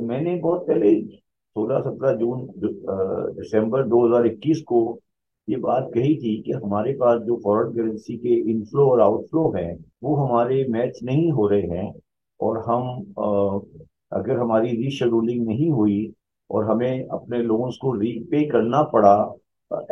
मैंने बहुत पहले 16-17 जून दिसंबर 2021 को ये बात कही थी कि हमारे पास जो फॉरेन करेंसी के इनफ्लो और आउटफ्लो हैं वो हमारे मैच नहीं हो रहे हैं। और हम अगर हमारी रीशेड्यूलिंग नहीं हुई और हमें अपने लोन्स को रीपे करना पड़ा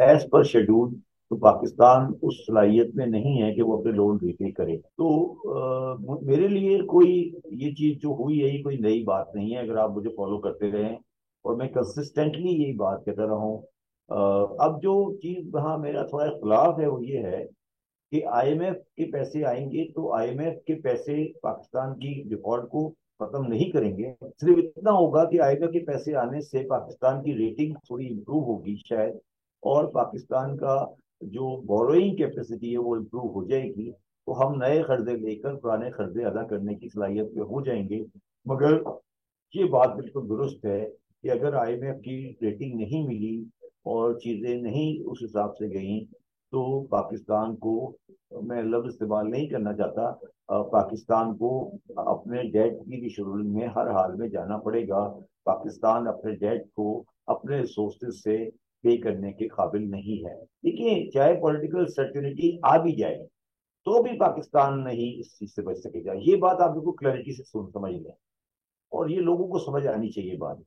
एज पर शेड्यूल, तो पाकिस्तान उस सलाहियत में नहीं है कि वो अपने लोन रीपे करे। तो मेरे लिए कोई ये चीज जो हुई है ये कोई नई बात नहीं है, अगर आप मुझे फॉलो करते रहे और मैं कंसिस्टेंटली यही बात कहता रहा हूँ। अब जो चीज वहाँ मेरा थोड़ा इख्तलाफ है वो ये है कि आईएमएफ के पैसे आएंगे तो आईएमएफ के पैसे पाकिस्तान की रिकॉर्ड को खत्म नहीं करेंगे। सिर्फ इतना होगा कि आईएमएफ के पैसे आने से पाकिस्तान की रेटिंग थोड़ी इम्प्रूव होगी शायद, और पाकिस्तान का जो बोरोइंग कैपेसिटी है वो इम्प्रूव हो जाएगी। तो हम नए कर्जे लेकर पुराने कर्जे अदा करने की सलाहियत में हो जाएंगे। मगर ये बात बिल्कुल दुरुस्त है कि अगर आईएमएफ की रेटिंग नहीं मिली और चीजें नहीं उस हिसाब से गई तो पाकिस्तान को, मैं लफ्ज इस्तेमाल नहीं करना चाहता, पाकिस्तान को अपने डेट की रिशेड्यूलिंग में हर हाल में जाना पड़ेगा। पाकिस्तान अपने डेट को अपने रिसोर्सेज से पे करने के काबिल नहीं है। देखिए, चाहे पॉलिटिकल सर्टेनिटी आ भी जाए तो भी पाकिस्तान नहीं इस चीज से बच सकेगा। ये बात आप बिल्कुल क्लैरिटी से सुन समझ लें, और ये लोगों को समझ आनी चाहिए बात।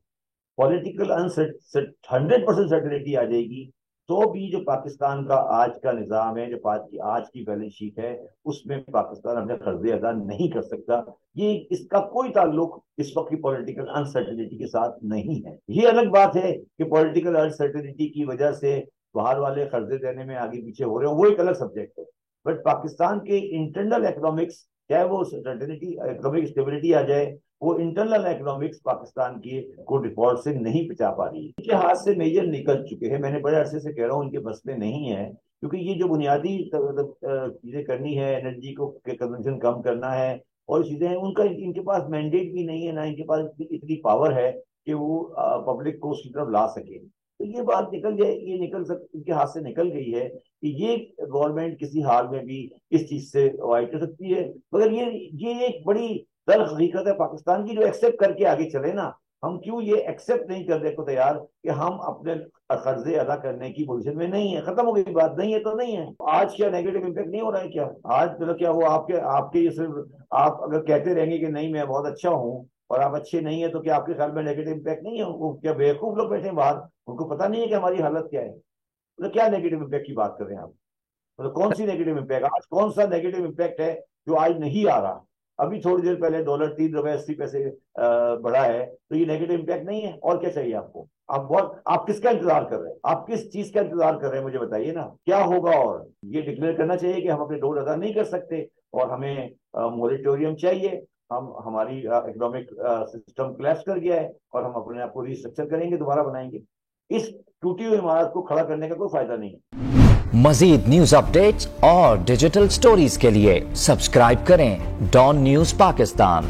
पॉलिटिकल 100% सर्टेनिटी आ जाएगी तो भी जो पाकिस्तान का आज का निज़ाम है, जो आज की बैलेंस शीट है, उसमें पाकिस्तान अपने कर्जे अदा नहीं कर सकता। ये इसका कोई ताल्लुक इस वक्त की पॉलिटिकल अनसर्टेनिटी के साथ नहीं है। ये अलग बात है कि पॉलिटिकल अनसर्टेनिटी की वजह से बाहर वाले कर्जे देने में आगे पीछे हो रहे हो, वो एक अलग सब्जेक्ट है। बट पाकिस्तान के इंटरनल इकोनॉमिक्स, चाहे वो सर्टेनिटी इकोनॉमिक स्टेबिलिटी आ जाए, वो इंटरनल इकोनॉमिक्स पाकिस्तान की को डिफॉल्ट से नहीं बचा पा रही है। इनके हाथ से मेजर निकल चुके हैं, मैंने बड़े अरसे से कह रहा हूँ इनके बस में नहीं है। क्योंकि ये जो बुनियादी चीजें करनी है, एनर्जी को कंजम्पशन कम करना है और चीजें हैं, उनका इनके पास मैंडेट भी नहीं है, ना इनके पास इतनी पावर है कि वो पब्लिक को उसकी तरफ ला सके। तो ये बात निकल जाए, ये इनके हाथ से निकल गई है कि ये गवर्नमेंट किसी हाल में भी इस चीज से अवॉइड कर सकती है। मगर ये एक बड़ी दर हकीकत है पाकिस्तान की, जो एक्सेप्ट करके आगे चले ना। हम क्यों ये एक्सेप्ट नहीं करने को तैयार कि हम अपने कर्जे अदा करने की पोजीशन में नहीं है। खत्म हो गई बात, नहीं है तो नहीं है। आज क्या नेगेटिव इम्पैक्ट नहीं हो रहा है क्या? आज मतलब क्या वो आपके आपके ये सिर्फ आप अगर कहते रहेंगे कि नहीं मैं बहुत अच्छा हूँ और आप अच्छे नहीं है, तो क्या आपके ख्याल में नेगेटिव इम्पैक्ट नहीं है? उनको क्या बेवकूफ लोग बैठे हैं बाहर, उनको पता नहीं है कि हमारी हालत क्या है? मतलब क्या नेगेटिव इम्पैक्ट की बात कर रहे हैं आप? मतलब कौन सी नेगेटिव इम्पैक्ट, आज कौन सा नेगेटिव इम्पैक्ट है जो आज नहीं आ रहा? अभी थोड़ी देर पहले डॉलर 3 रुपए 80 पैसे बढ़ा है, तो ये नेगेटिव इम्पैक्ट नहीं है? और क्या चाहिए आपको? आप किसका इंतजार कर रहे हैं? आप किस चीज का इंतजार कर रहे हैं, मुझे बताइए ना क्या होगा। और ये डिक्लेयर करना चाहिए कि हम अपने डोर अदा नहीं कर सकते और हमें मोरिटोरियम चाहिए। हम हमारी इकोनॉमिक सिस्टम क्लैश कर गया है और हम अपने आप को रिस्ट्रक्चर करेंगे, दोबारा बनाएंगे। इस टूटी हुई इमारत को खड़ा करने का कोई फायदा नहीं है। मजीद न्यूज अपडेट्स और डिजिटल स्टोरीज के लिए सब्सक्राइब करें डॉन न्यूज पाकिस्तान।